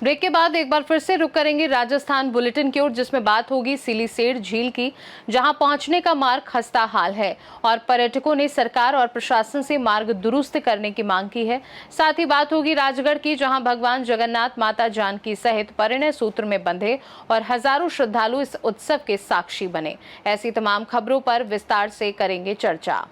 Break के बाद एक बार फिर से रुक करेंगे राजस्थान बुलेटिन की ओर, जिसमें बात होगी सिलीसेड़ झील की, जहां पहुंचने का मार्ग खस्ता हाल है और पर्यटकों ने सरकार और प्रशासन से मार्ग दुरुस्त करने की मांग की है। साथ ही बात होगी राजगढ़ की, जहां भगवान जगन्नाथ, माता जानकी सहित परिणय सूत्र में बंधे और हजारों श्रद्धालु इस उत्सव के साक्षी बने। ऐसी तमाम खबरों पर विस्तार से करेंगे चर्चा।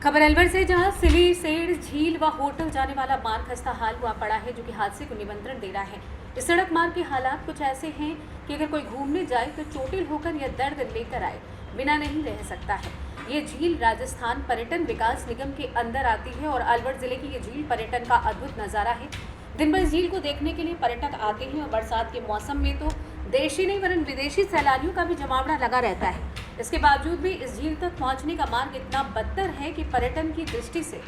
खबर अलवर से, जहां सिलीसेड़ झील व होटल जाने वाला मार्ग खस्ता हाल हुआ पड़ा है, जो कि हादसे को निमंत्रण दे रहा है। इस सड़क मार्ग के हालात कुछ ऐसे हैं कि अगर कोई घूमने जाए तो चोटिल होकर या दर्द लेकर आए बिना नहीं रह सकता है। ये झील राजस्थान पर्यटन विकास निगम के अंदर आती है और अलवर जिले की ये झील पर्यटन का अद्भुत नज़ारा है। दिन भर झील को देखने के लिए पर्यटक आते हैं और बरसात के मौसम में तो देशी नहीं वरन विदेशी सैलानियों का भी जमावड़ा लगा रहता है। इसके बावजूद भी इस झील तक पहुंचने का मार्ग इतना बदतर है कि पर्यटन की दृष्टि से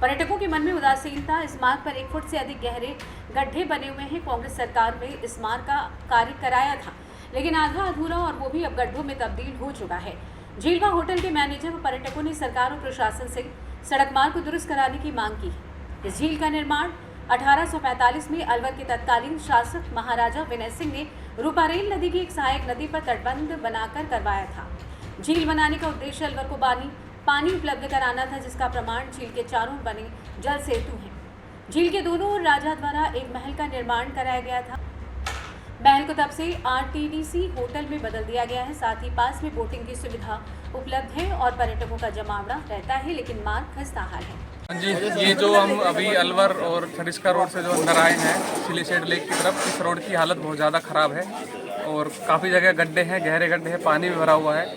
पर्यटकों के मन में उदासीनता। इस मार्ग पर 1 फुट से अधिक गहरे गड्ढे बने हुए हैं। कांग्रेस सरकार में इस मार्ग का कार्य कराया था, लेकिन आधा अधूरा और वो भी अब गड्ढों में तब्दील हो चुका है। झील व होटल के मैनेजर व पर्यटकों ने सरकार और प्रशासन से सड़क मार्ग को दुरुस्त कराने की मांग की है। इस झील का निर्माण 1845 में अलवर के तत्कालीन शासक महाराजा विनय सिंह ने रूपारेल नदी की एक सहायक नदी पर तटबंध बनाकर करवाया था। झील बनाने का उद्देश्य अलवर को पानी उपलब्ध कराना था, जिसका प्रमाण झील के चारों बने जल सेतु हैं। झील के दोनों ओर राजा द्वारा एक महल का निर्माण कराया गया था। महल को तब से आरटीडीसी होटल में बदल दिया गया है। साथ ही पास में बोटिंग की सुविधा उपलब्ध है और पर्यटकों का जमावड़ा रहता है, लेकिन मार्ग खस्ता हाल है। जी, ये जो हम अभी अलवर और छरिस्का रोड से जो अंदर आए हैं सिलीसेड़ लेक की तरफ, इस रोड की हालत बहुत ज़्यादा ख़राब है और काफ़ी जगह गड्ढे हैं, गहरे गड्ढे हैं, पानी भी भरा हुआ है,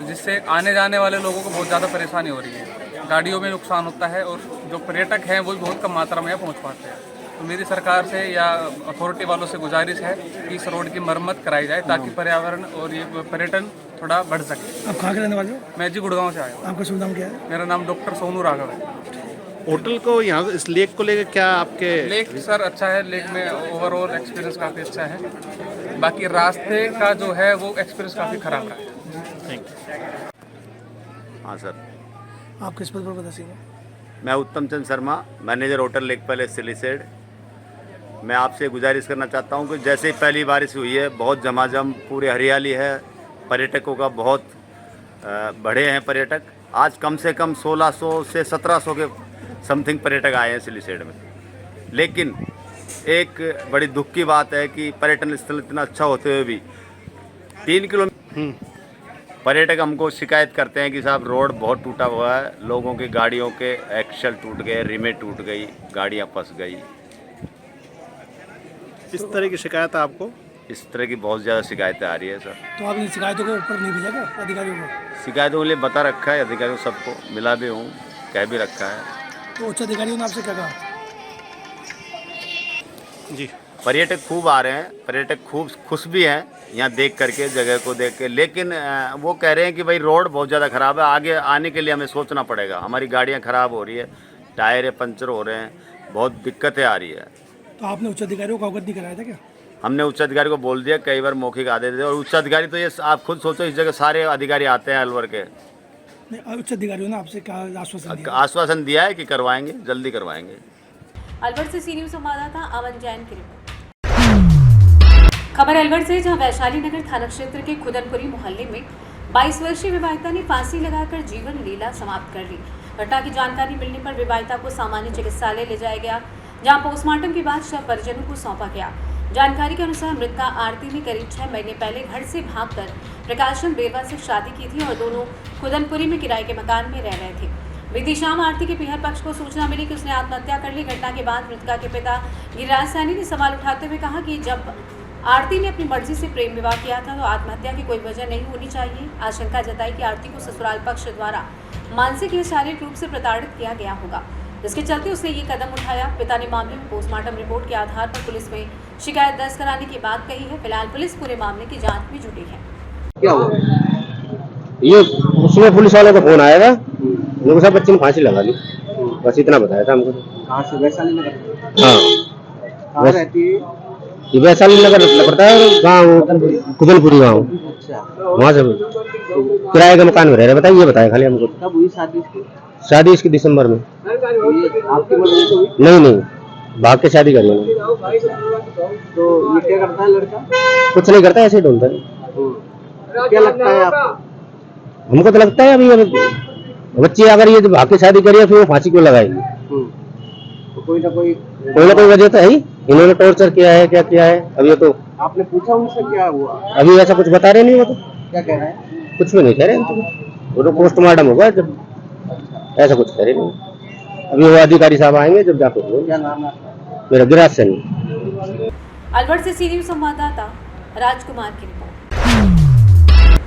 जिससे आने जाने वाले लोगों को बहुत ज़्यादा परेशानी हो रही है। गाड़ियों में नुकसान होता है और जो पर्यटक हैं वो भी बहुत कम मात्रा में पहुँच पाते हैं। तो मेरी सरकार से या अथॉरिटी वालों से गुजारिश है कि इस रोड की मरम्मत कराई जाए ताकि पर्यावरण और ये पर्यटन थोड़ा बढ़ सके। आप कहाँ के रहने वाले हो? मैं जी गुड़गांव से आया हूँ। आपका शुभ नाम क्या है? मेरा नाम डॉक्टर सोनू राघव है। होटल को यहाँ इस लेक को लेकर क्या आपके? लेक सर अच्छा है, लेक में ओवरऑल एक्सपीरियंस काफ़ी अच्छा है। बाकी रास्ते का जो है वो एक्सपीरियंस काफ़ी ख़राब रहा है। Thank you. हाँ सर, आप किस पद पर बताइएगा? मैं Uttam Chand Sharma, manager hotel lake palace Siliserh. मैं आपसे गुजारिश करना चाहता हूँ कि जैसे ही पहली बारिश हुई है, बहुत झमाझम पूरी हरियाली है, पर्यटकों का बहुत बढ़े हैं पर्यटक। आज कम से कम 1600 से 1700 के समथिंग पर्यटक आए हैं सिलीसेड़ में। लेकिन एक बड़ी दुख की बात है कि पर्यटन स्थल इतना अच्छा होते हुए भी 3 किलोमीटर पर्यटक हमको शिकायत करते हैं कि साहब रोड बहुत टूटा हुआ है, लोगों की गाड़ियों के एक्सल टूट गए, रिमें टूट गई, गाड़ियां फंस गई। इस तरह की शिकायत आपको? इस तरह की बहुत ज़्यादा शिकायतें आ रही है सर। तो आप इन शिकायतों को ऊपर नहीं भेजा क्या अधिकारियों को? शिकायतों के लिए बता रखा है अधिकारियों सबको, मिला भी हूँ, कह भी रखा है। तो उच्च अधिकारियों ने आपसे क्या कहा? जी, पर्यटक खूब आ रहे हैं, पर्यटक खूब खुश भी हैं यहाँ देख करके, जगह को देख के, लेकिन वो कह रहे हैं कि भाई रोड बहुत ज़्यादा ख़राब है, आगे आने के लिए हमें सोचना पड़ेगा, हमारी गाड़ियाँ ख़राब हो रही है, टायर पंचर हो रहे हैं, बहुत दिक्कतें आ रही है। तो आपने उच्च अधिकारियों को अवगत नहीं कराया था क्या? हमने उच्च अधिकारी को बोल दिया, कई बार मौखिक आदेश दिए, और उच्च अधिकारी तो ये आप खुद सोचो, इस जगह सारे अधिकारी आते हैं अलवर के। नहीं, उच्च अधिकारियों ने आपसे क्या आश्वासन दिया? आश्वासन दिया है कि करवाएंगे, जल्दी करवाएंगे। अलवर से सी न्यूज़ संवाददाता अमन जैन की रिपोर्ट। खबर अलवर से, जहां वैशाली नगर थाना क्षेत्र के खुदनपुरी मोहल्ले में 22 वर्षीय विवाहिता ने फांसी लगाकर जीवन लीला समाप्त कर ली। घटना की जानकारी मिलने पर विवाहिता को सामान्य चिकित्सालय ले जाया गया, जहां पोस्टमार्टम के बाद शव परिजनों को सौंपा गया। जानकारी के अनुसार मृतका आरती ने करीब 6 महीने पहले घर से भागकर प्रकाशन बेरवा से शादी की थी और दोनों खुदनपुरी में किराए के मकान में रह रहे थे। बीती शाम आरती के पीहर पक्ष को सूचना मिली कि उसने आत्महत्या कर ली। घटना के बाद मृतका के पिता गिरिराज सैनी ने सवाल उठाते हुए कहा कि जब आरती ने अपनी मर्जी से प्रेम विवाह किया था तो आत्महत्या की कोई वजह नहीं होनी चाहिए। आशंका जताई कि आरती को ससुराल पक्ष द्वारा मानसिक या शारीरिक रूप से प्रताड़ित किया गया होगा, जिसके चलते उसने ये कदम उठाया। पिता ने मामले में पोस्टमार्टम रिपोर्ट के आधार पर पुलिस में शिकायत दर्ज कराने की बात कही है। फिलहाल पुलिस पूरे मामले की जांच में जुटी है। क्या हुआ? ये सुबह पुलिस वालों का फोन आएगा, लोगों सब बच्चे ने फांसी लगा ली, बस इतना बताया था हमको। कहाँ से? वैशाली नगर? हाँ, कहाँ रहती है ये? वैशाली नगर पड़ता है, गाँव कुदनपुरी गाँव। अच्छा, वहाँ से किराए के मकान में रह रहे। बताइए, ये बताया खाली हमको। कब हुई शादी इसकी? शादी इसकी दिसंबर में। ये आपकी मर्जी से हुई? नहीं, भाग के शादी कर लेना। तो ये क्या करता है लड़का? कुछ नहीं करता, ऐसे ही ढूंढता है। क्या लगता है आपको? हमको तो लगता है अभी बच्ची अगर ये भाग के शादी करिए फिर वो फांसी क्यों लगाएगी? तो कोई ना कोई वजह तो है ही। इन्होंने टॉर्चर किया है, क्या किया है अभी ये तो आपने पूछा उनसे क्या हुआ? अभी ऐसा कुछ बता रहे नहीं। वो तो क्या कह रहे हैं? कुछ भी नहीं कह रहे। वो तो पोस्टमार्टम होगा जब, ऐसा कुछ कह रहे नहीं। अभी वो अधिकारी साहब आएंगे जब जाकर। क्या नाम है? मेरा गिराज सैनी। अलवर से सी न्यूज़ संवाददाता राजकुमार की रिपोर्ट।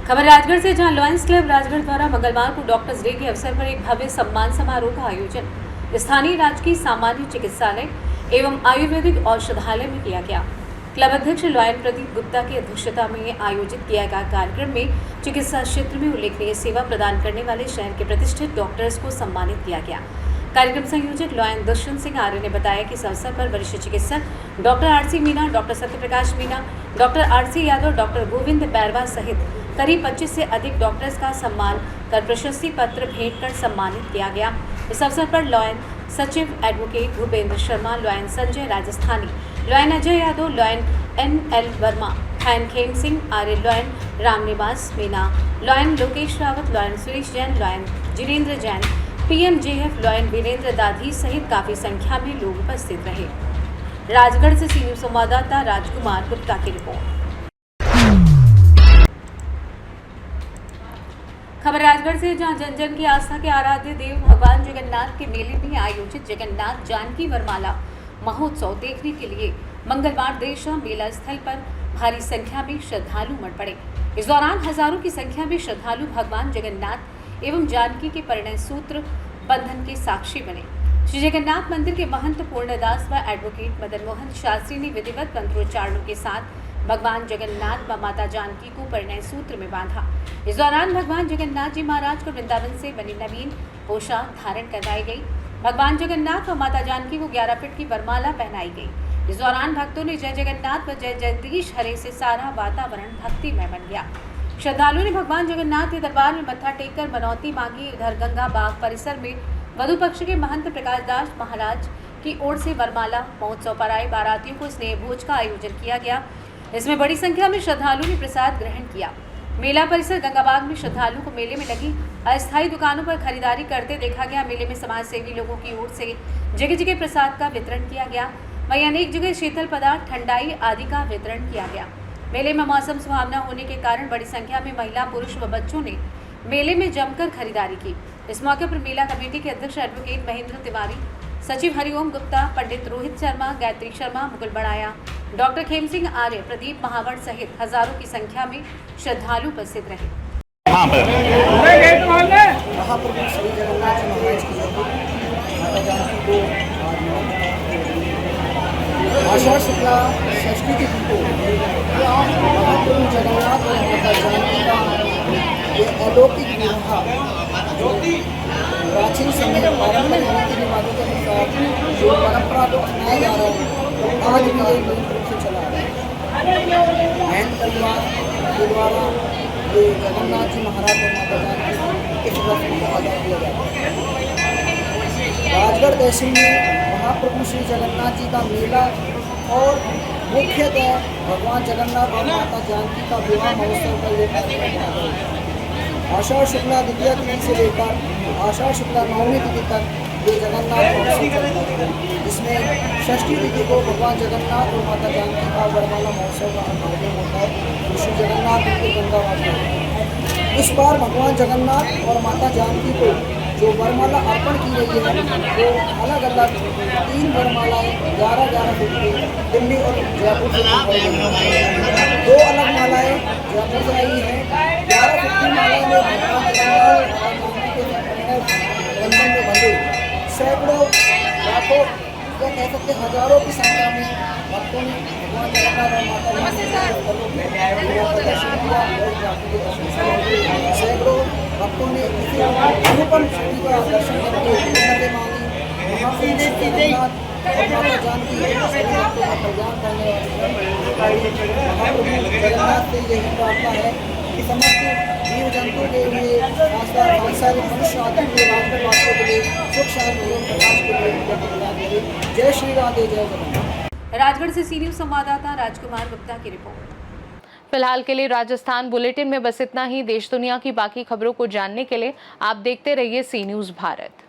खबर राजगढ़ से, जहां लॉयंस क्लब राजगढ़ द्वारा मंगलवार को डॉक्टर्स डे के अवसर पर एक भव्य सम्मान समारोह का आयोजन स्थानीय राजकीय सामान्य चिकित्सालय एवं आयुर्वेदिक औषधालय में किया गया। क्लब अध्यक्ष लॉयन प्रदीप गुप्ता की अध्यक्षता में आयोजित किया गया कार्यक्रम में चिकित्सा क्षेत्र में उल्लेखनीय सेवा प्रदान करने वाले शहर के प्रतिष्ठित डॉक्टर्स को सम्मानित किया गया। कार्यक्रम संयोजक लॉयन दुष्यंत सिंह आर्य ने बताया कि इस अवसर पर वरिष्ठ चिकित्सक doctor RC Meena, doctor Satyaprakash Meena, doctor RC Yadav, doctor Govind Bairwa सहित करीब 25 से अधिक डॉक्टर्स का सम्मान कर प्रशस्ति पत्र भेंट कर सम्मानित किया गया। इस अवसर पर लॉयन सचिव advocate Bhupendra Sharma, lion Sanjay Rajasthani, lion Ajay Yadav, lion NL Verma, fan Khem Singh Arya, lion Ramniwas Meena, lion Lokesh Rawat, lion Suresh Jain, lion Jinendra Jain, PMJF, lion Virendra Dadhi सहित काफी संख्या में लोग उपस्थित रहे। राजगढ़ से सी न्यूज़ संवाददाता राजकुमार गुप्ता की रिपोर्ट। खबर राजगढ़ से, जहां जन जन की आस्था के आराध्य देव भगवान जगन्नाथ के मेले में आयोजित जगन्नाथ जानकी वरमाला महोत्सव देखने के लिए मंगलवार देर शाम मेला स्थल पर भारी संख्या में श्रद्धालु उमड़ पड़े। इस दौरान हजारों की संख्या में श्रद्धालु भगवान जगन्नाथ एवं जानकी के परिणय सूत्र बंधन के साक्षी बने। श्री जगन्नाथ मंदिर के महंत पूर्णदास व एडवोकेट मदन मोहन शास्त्री ने विधिवत मंत्रोच्चारणों के साथ भगवान जगन्नाथ व माता जानकी को परिणय सूत्र में बांधा। इस दौरान भगवान जगन्नाथ जी महाराज को वृंदावन से बनी नवीन पोशाक धारण करवाई गई। भगवान जगन्नाथ व माता जानकी को 11 फीट की वरमाला पहनाई गई। इस दौरान भक्तों ने जय जगन्नाथ व जय जगदीश हरे से सारा वातावरण भक्तिमय बन गया। श्रद्धालुओं ने भगवान जगन्नाथ के दरबार में मत्था टेककर मनौती मांगी। उधर गंगा बाग परिसर में वधु पक्ष के महंत प्रकाश दास महाराज की ओर से वरमाला महोत्सव पर आए बारातियों को स्नेह भोज का आयोजन किया गया। इसमें बड़ी संख्या में श्रद्धालुओं ने प्रसाद ग्रहण किया। मेला परिसर गंगाबाग में श्रद्धालुओं को मेले में लगी अस्थायी दुकानों पर खरीदारी करते देखा गया। मेले में समाज सेवी लोगों की ओर से जगह जगह प्रसाद का वितरण किया गया। वहीं अनेक जगह शीतल पदार्थ, ठंडाई आदि का वितरण किया गया। मेले में मौसम सुहावना होने के कारण बड़ी संख्या में महिला, पुरुष व बच्चों ने मेले में जमकर खरीदारी की। इस मौके पर मेला कमेटी के अध्यक्ष एडवोकेट महेंद्र तिवारी, सचिव हरिओम गुप्ता, पंडित रोहित शर्मा, गायत्री शर्मा, मुकुल बड़ाया, डॉक्टर खेम सिंह आर्य, प्रदीप महावर सहित हजारों की संख्या में श्रद्धालु उपस्थित रहे। महाप्रभु श्री जगन्नाथ जी महाराज की माता जानकी को आषाढ़ शुक्ला षष्ठी तिथि को महाप्रभु जगन्नाथ और माता जानकी का ये अलौकिक विवाह जो प्राचीन समय पारंपरिक रीति रिवाजों के अनुसार जो परंपरा को अपनाया जा रहा है आज भी ये मूल रूप से चला रहा है। जैन परिवार के द्वारा ये जगन्नाथ जी महाराज और माता जानकी इस रस्म को अदा किया जाता है। राजगढ़ तहसील में महाप्रभु श्री जगन्नाथ जी का मेला और मुख्यतः भगवान जगन्नाथ और माता जानकी का विवाह महोत्सव का ये कार्यक्रम आषाढ़ शुक्ला द्वितीया तिथि से लेकर आषाढ़ शुक्ला नवमी तिथि तक ये जगन्नाथ महोत्सव चलता है, जिसमें षष्ठी तिथि को भगवान जगन्नाथ और माता जानकी का वरमाला महोत्सव का आयोजन होता है। श्री जगन्नाथ मंदिर गंगाबाग में इस बार भगवान जगन्नाथ और माता जानकी को जो वरमाला अर्पण की गई है वो अलग अलग 3 वरमालाएँ 11-11 फीट की दिल्ली और जयपुर से मंगवाई गई हैं। 2 अलग मालाएँ जयपुर से आई हैं। 11 फीट की माला में भगवान जगन्नाथ और जानकी के बंधन में बंधे सैकड़ों लाखों या कह सकते हजारों की संख्या में भक्तों ने भगवान जगन्नाथ और माता जानकी का दर्शन किया और जानकी के दर्शन किया। सैकड़ों भक्तों ने इसी अनुपम शक्ति का दर्शन करके उन्नति मांगी। महाप्रभु जगन्नाथ और माता जानकी सभी भक्तों का कल्याण करने वाले महाप्रभु जगन्नाथ से यही प्रार्थना है कि समस्त जीव जंतु के लिए खासकर मनुष्य आदि के राजगढ़ वासियों के लिए सुख शांति एवं प्रकाश के लिए प्रदान करें। जय श्री राधे, जय जगन्नाथ। राजगढ़ से सी न्यूज संवाददाता राजकुमार गुप्ता की रिपोर्ट। फिलहाल के लिए राजस्थान बुलेटिन में बस इतना ही। देश दुनिया की बाकी खबरों को जानने के लिए आप देखते रहिए सी न्यूज भारत।